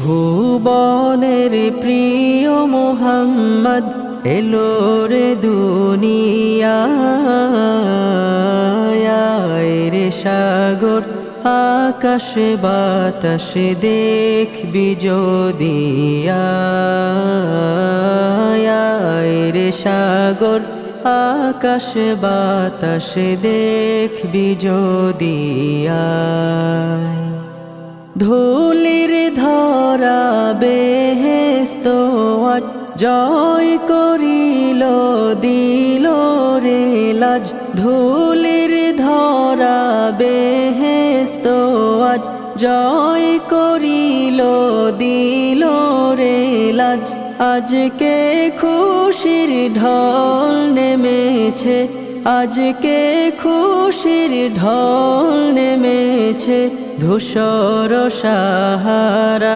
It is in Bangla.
ভুবনের প্রিয় মুহাম্মদ এলো রে দুনিয়ায় রে সাগর আকাশে বাতাসে দেখবি যদি রে সাগর আকাশে বাতাসে দেখবি যদি ধুলির ধরা বেহেশত আজ জয় করিল দিল রে লাজ ধুলির ধরা বেহেশত আজ জয় করিল দিল রে লাজ আজকে খুশির ঢল নেমেছে আজকে খুশির ঢল নেমেছে ধূসর সাহারা